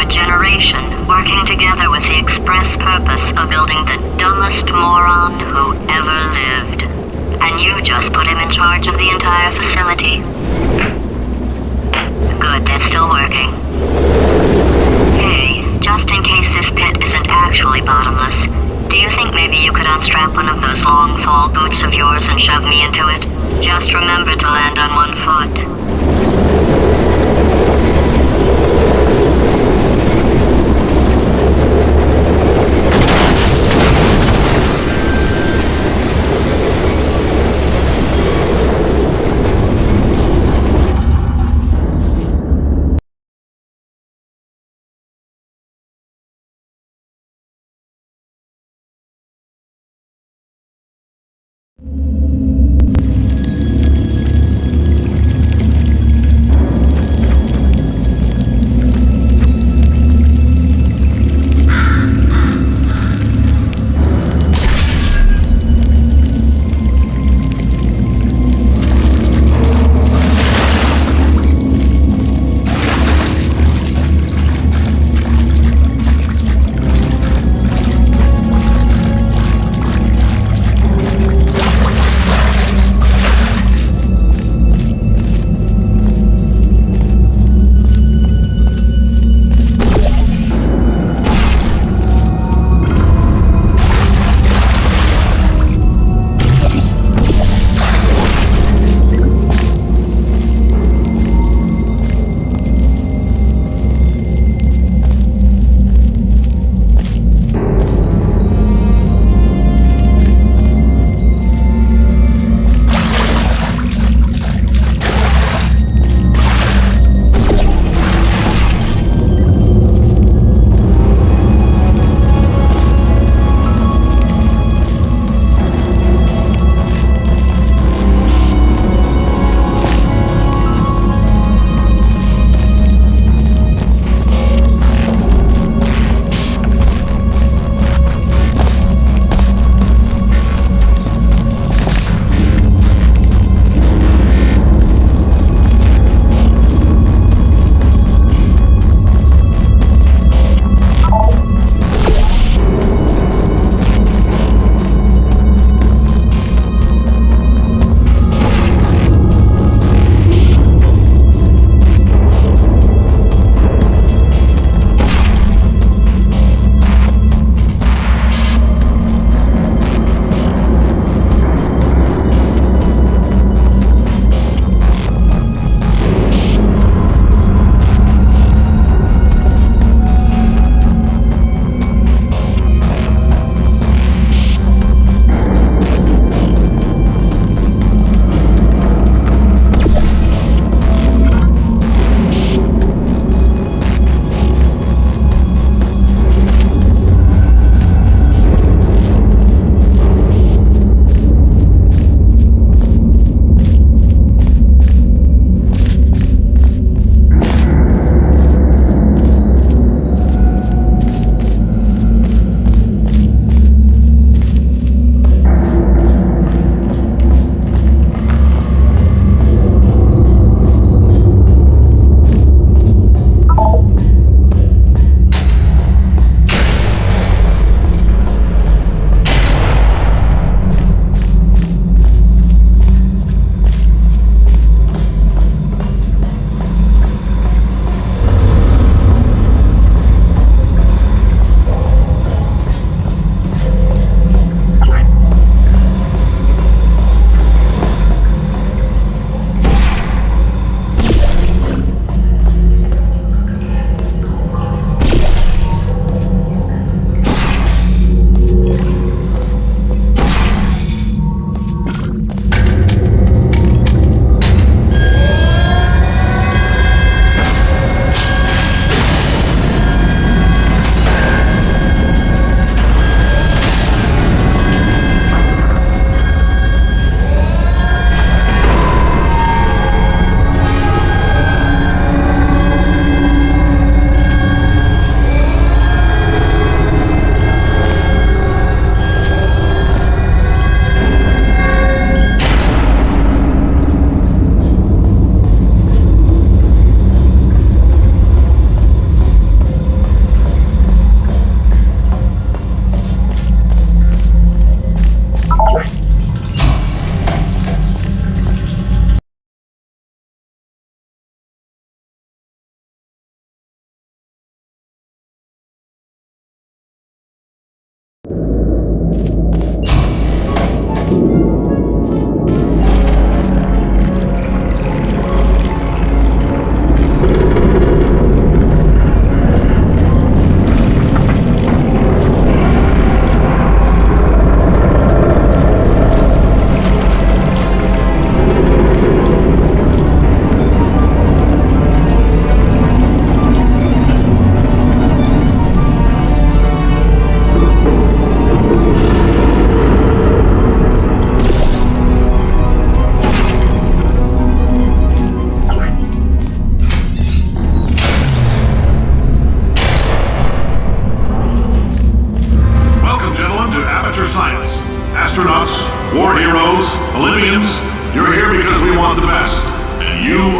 generation working together with the express purpose of building the dumbest moron who ever lived. And you just put him in charge of the entire facility. Good, that's still working. Hey, just in case this pit isn't actually bottomless, do you think maybe you could unstrap one of those long fall boots of yours and shove me into it? Just remember to land on one foot.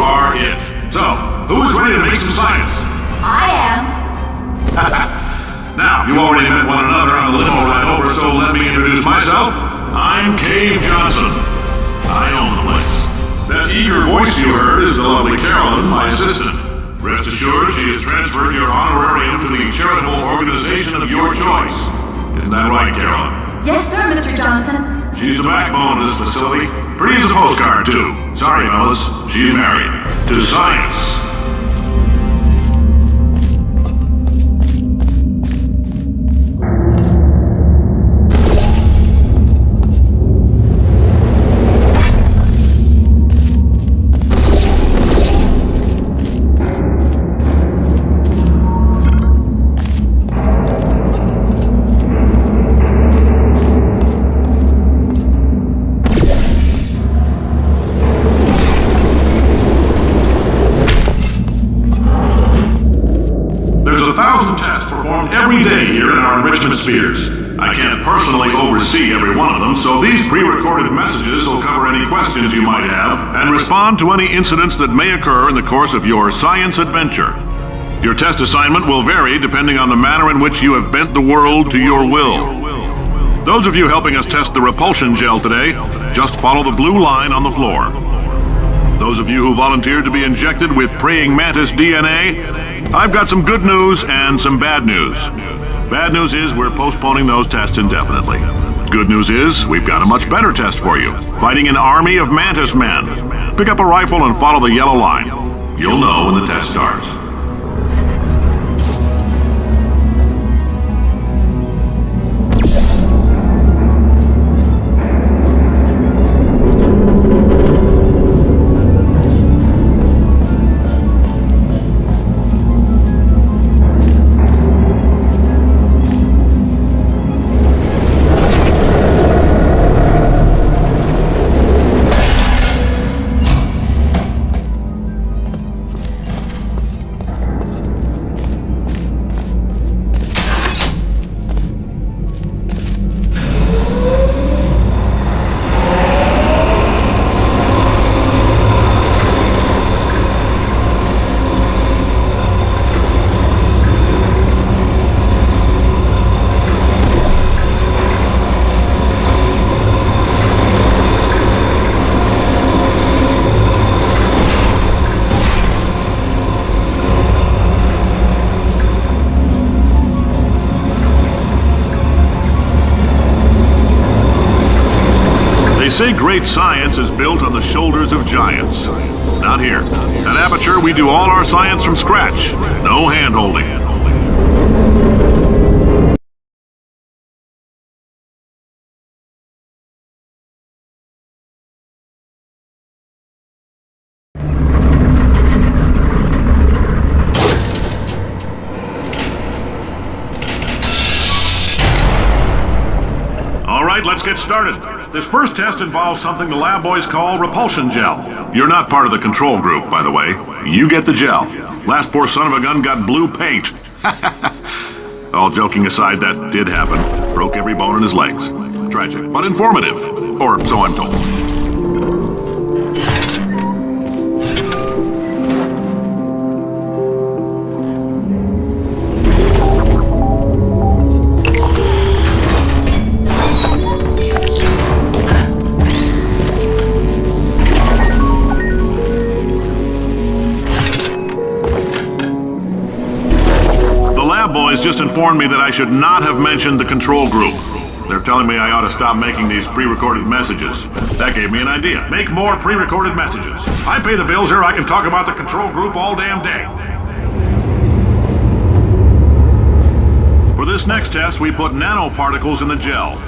are it. So, who is ready to make some science? I am. Now, you already met one another on the limo ride over, so let me introduce myself. I'm Cave Johnson. I own the place. That eager voice you heard is the lovely Carolyn, my assistant. Rest assured, she has transferred your honorarium to the charitable organization of your choice. Isn't that right, Carolyn? Yes, sir, Mr. Johnson. She's the backbone of this facility. Pretty as a postcard, too. Sorry, fellas. She's married. To science. Every day here in our enrichment spheres. I can't personally oversee every one of them, so these pre-recorded messages will cover any questions you might have and respond to any incidents that may occur in the course of your science adventure. Your test assignment will vary depending on the manner in which you have bent the world to your will. Those of you helping us test the Repulsion Gel today, just follow the blue line on the floor. Those of you who volunteered to be injected with praying mantis DNA, I've got some good news and some bad news. Bad news is we're postponing those tests indefinitely. Good news is we've got a much better test for you. Fighting an army of mantis men. Pick up a rifle and follow the yellow line. You'll know when the test starts. They say great science is built on the shoulders of giants. Not here. At Aperture, we do all our science from scratch. No hand-holding. All right, let's get started. This first test involves something the lab boys call Repulsion Gel. You're not part of the control group, by the way. You get the gel. Last poor son of a gun got blue paint. All joking aside, that did happen. Broke every bone in his legs. Tragic, but informative. Or so I'm told. Boys just informed me that I should not have mentioned the control group. They're telling me I ought to stop making these pre-recorded messages. That gave me an idea. Make more pre-recorded messages. I pay the bills here, I can talk about the control group all damn day. For this next test, we put nanoparticles in the gel.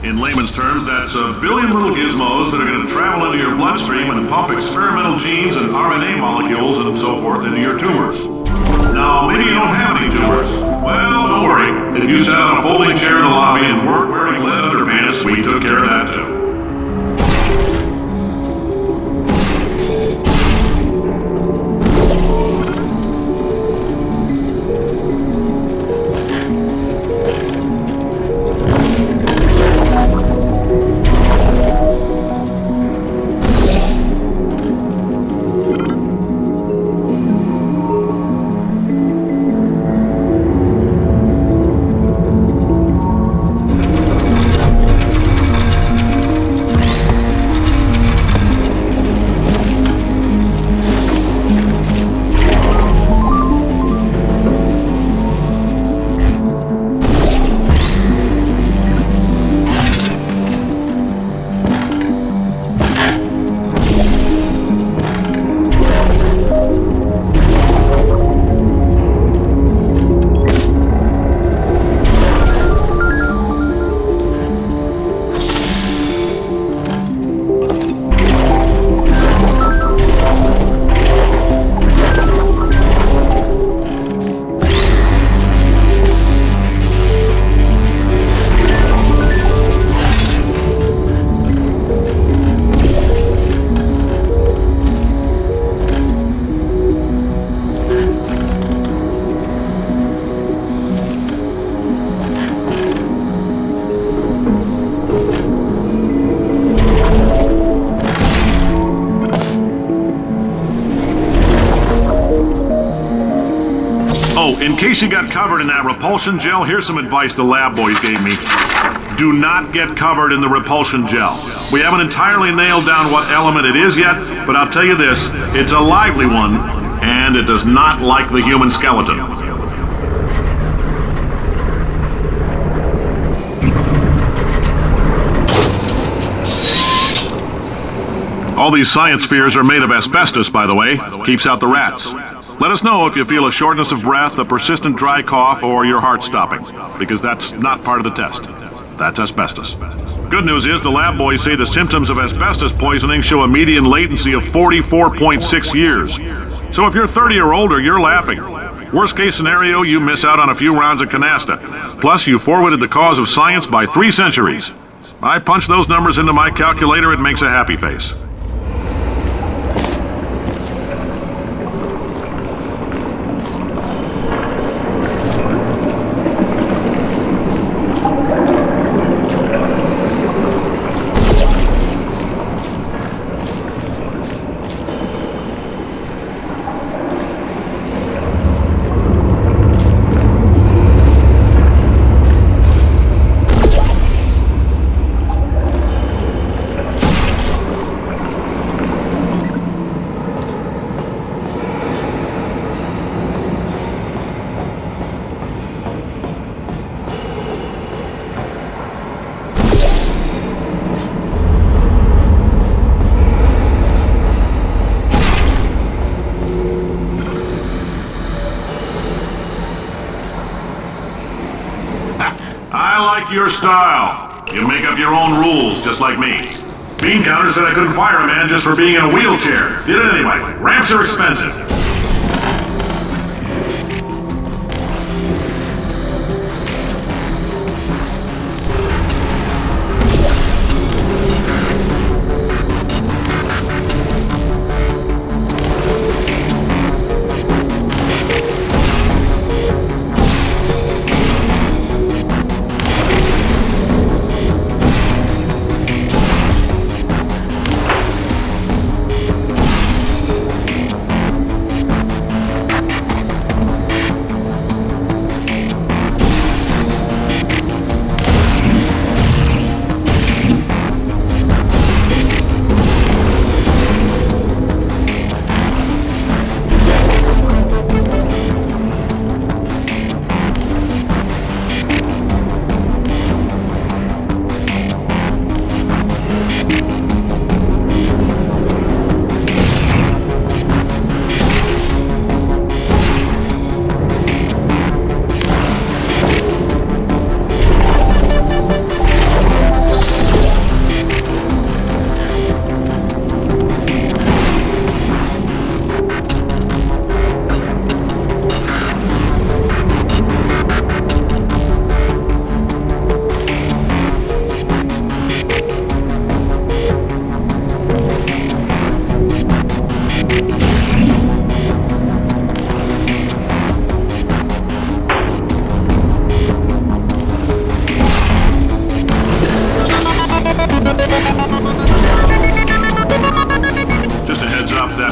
In layman's terms, that's a billion little gizmos that are going to travel into your bloodstream and pump experimental genes and RNA molecules and so forth into your tumors. Now, maybe you don't have any tumors. Well, don't worry. If you sat on a folding chair in the lobby and weren't wearing lead underpants, we took care of that too. Oh, in case you got covered in that repulsion gel, here's some advice the lab boys gave me. Do not get covered in the repulsion gel. We haven't entirely nailed down what element it is yet, but I'll tell you this, it's a lively one, and it does not like the human skeleton. All these science spheres are made of asbestos, by the way. Keeps out the rats. Let us know if you feel a shortness of breath, a persistent dry cough, or your heart stopping, because that's not part of the test. That's asbestos. Good news is the lab boys say the symptoms of asbestos poisoning show a median latency of 44.6 years. So if you're 30 or older, you're laughing. Worst case scenario, you miss out on a few rounds of canasta. Plus, you forwarded the cause of science by 3 centuries. I punch those numbers into my calculator, it makes a happy face. I like your style. You make up your own rules, just like me. Bean Counter said I couldn't fire a man just for being in a wheelchair. Did it anyway. Ramps are expensive.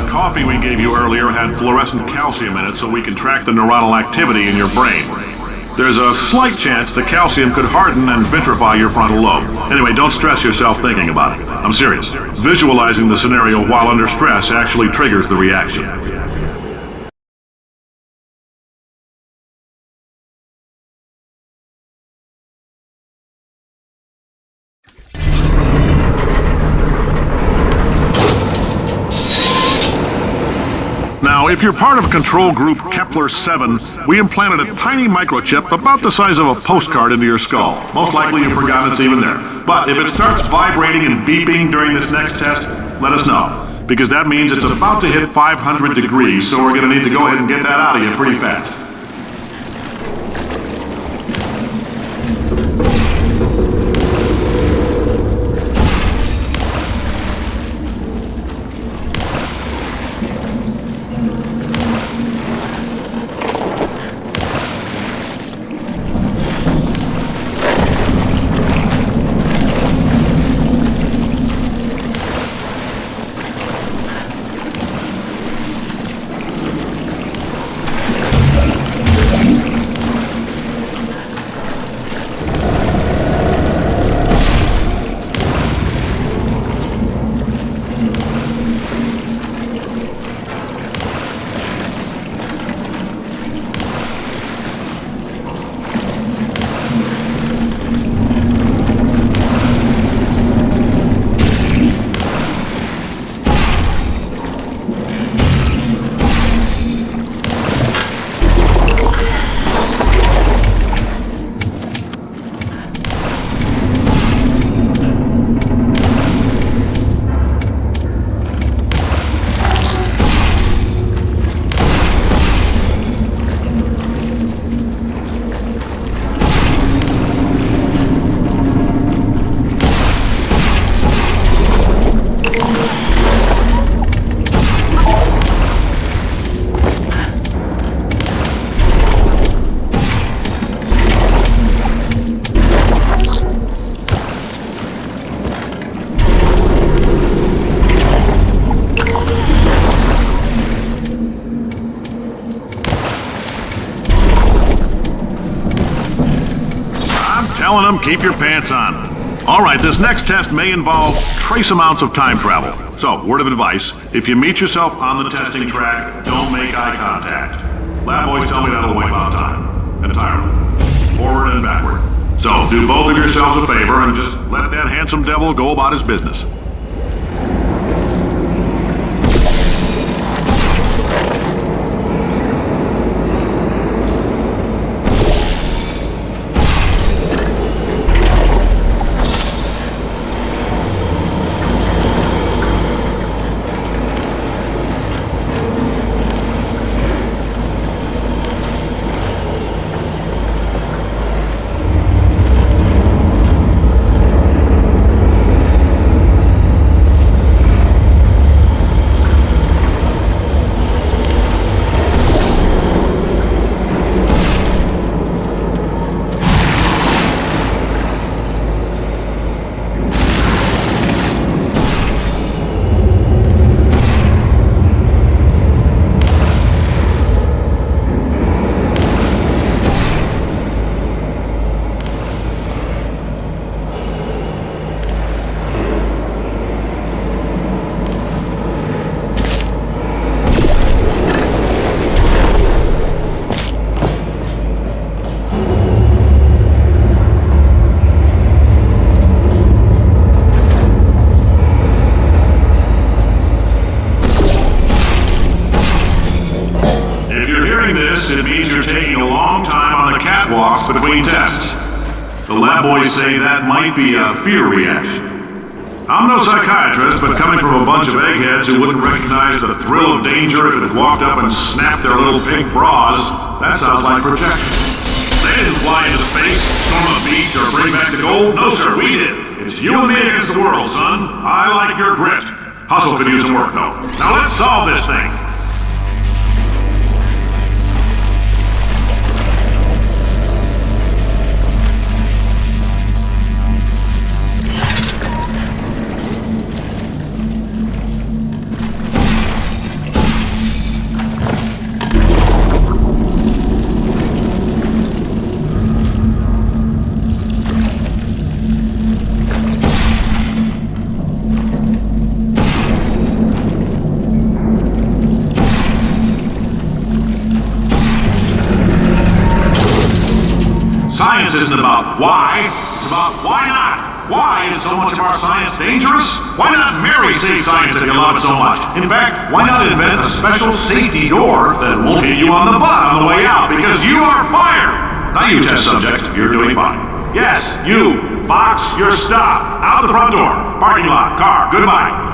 Coffee we gave you earlier had fluorescent calcium in it so we can track the neuronal activity in your brain. There's a slight chance the calcium could harden and vitrify your frontal lobe. Anyway, don't stress yourself thinking about it. I'm serious. Visualizing the scenario while under stress actually triggers the reaction. Now, if you're part of control group Kepler-7, we implanted a tiny microchip about the size of a postcard into your skull. Most likely you've forgotten it's even there. But if it starts vibrating and beeping during this next test, let us know. Because that means it's about to hit 500 degrees, so we're going to need to go ahead and get that out of you pretty fast. telling them, keep your pants on. All right, this next test may involve trace amounts of time travel. So, word of advice, if you meet yourself on the testing track, don't make eye contact. Lab boys tell me that'll wipe out time. Entirely. Forward and backward. So, do both of yourselves a favor and just let that handsome devil go about his business. It means you're taking a long time on the catwalks between tests. The lab boys say that might be a fear reaction. I'm no psychiatrist, but coming from a bunch of eggheads who wouldn't recognize the thrill of danger if it walked up and snapped their little pink bras, that sounds like protection. They didn't fly into space, storm a beach, or bring back the gold. No, sir, we did. It's you and me against the world, son. I like your grit. Hustle could use some work, though. Now let's solve this thing. Science isn't about why, it's about why not. Why is so much of our science dangerous? Why not marry safe science if you love it so much? In fact, why not invent a special safety door that won't hit you on the butt on the way out because you are fired? Now you test subject, you're doing fine. Yes, you, box your stuff, out the front door, parking lot, car, goodbye.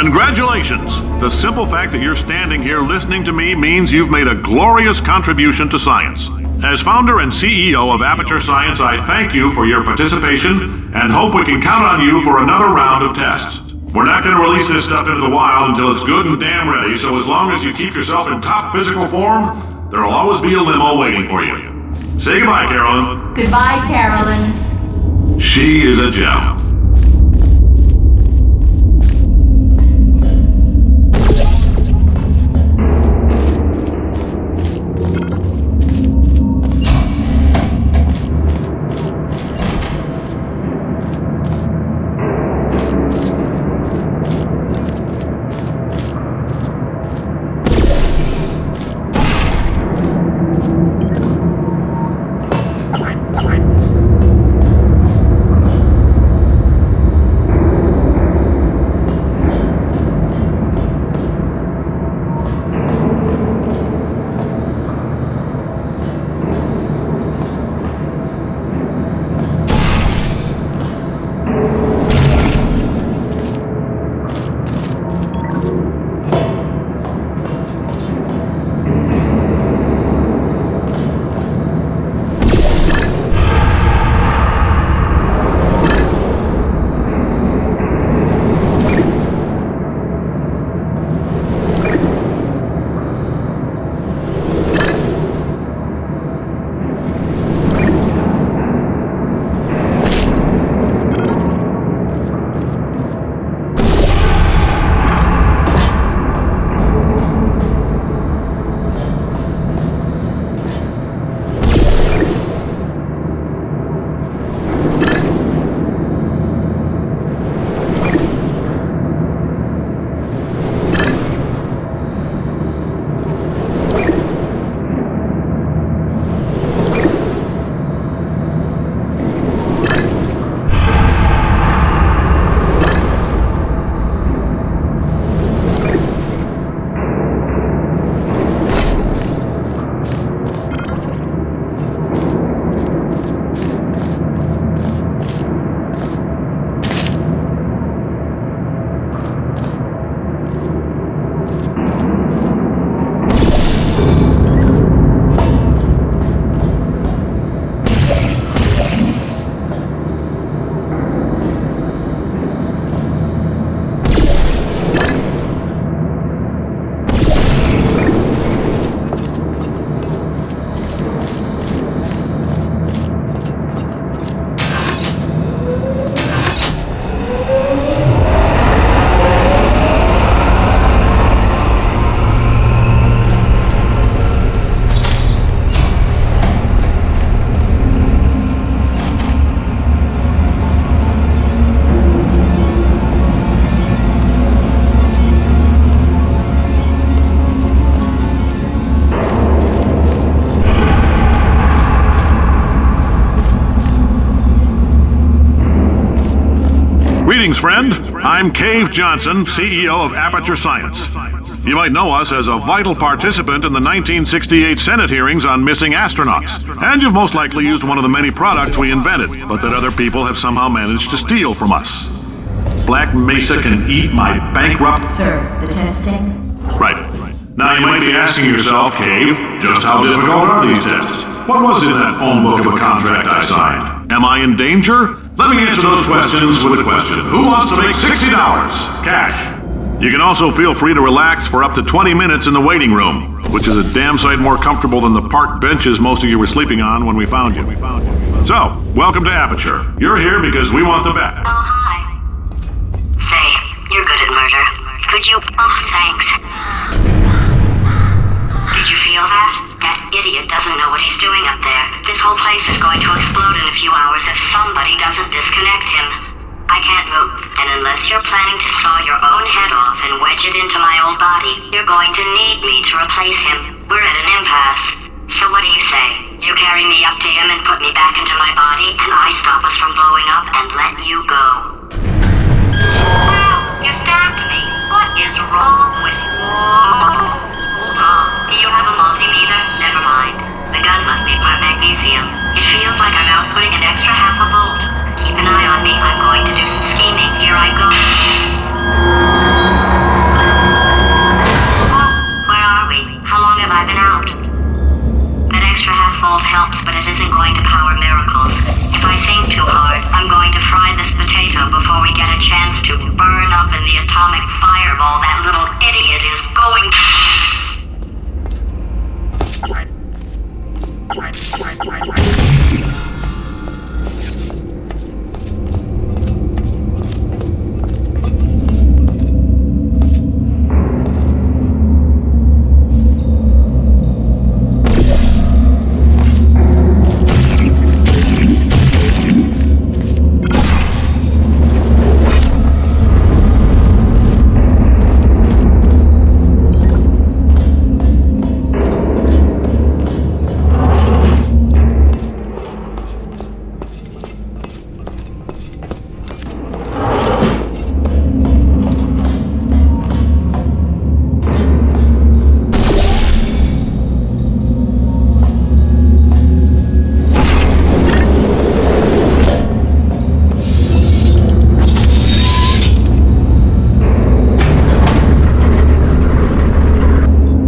Congratulations! The simple fact that you're standing here listening to me means you've made a glorious contribution to science. As founder and CEO of Aperture Science, I thank you for your participation and hope we can count on you for another round of tests. We're not going to release this stuff into the wild until it's good and damn ready, so as long as you keep yourself in top physical form, there'll always be a limo waiting for you. Say goodbye, Carolyn. Goodbye, Carolyn. She is a gem. friend. I'm Cave Johnson, CEO of Aperture Science. You might know us as a vital participant in the 1968 Senate hearings on missing astronauts. And you've most likely used one of the many products we invented, but that other people have somehow managed to steal from us. Black Mesa can eat my bankrupt... Sir, the testing? Right. Now you might be asking yourself, Cave, just how difficult are these tests? What was in that phone book of a contract I signed? Am I in danger? Let me answer those questions with a question. Who wants to make $60? Cash. You can also feel free to relax for up to 20 minutes in the waiting room, which is a damn sight more comfortable than the park benches most of you were sleeping on when we found you. So, welcome to Aperture. You're here because we want the bet. Oh, hi. Say, you're good at murder. Could you... Oh, thanks. Did you feel that? That idiot doesn't know what he's doing up there. This whole place is going to explode in a few hours if somebody doesn't disconnect him. I can't move, and unless you're planning to saw your own head off and wedge it into my old body, you're going to need me to replace him. We're at an impasse. So what do you say? You carry me up to him and put me back into my body, and I stop us from blowing up and let you go. Wow, you stabbed me. What is wrong with you? Hold on. Do you have a multimeter? Never mind. The gun must be part magnesium. It feels like I'm outputting an extra half a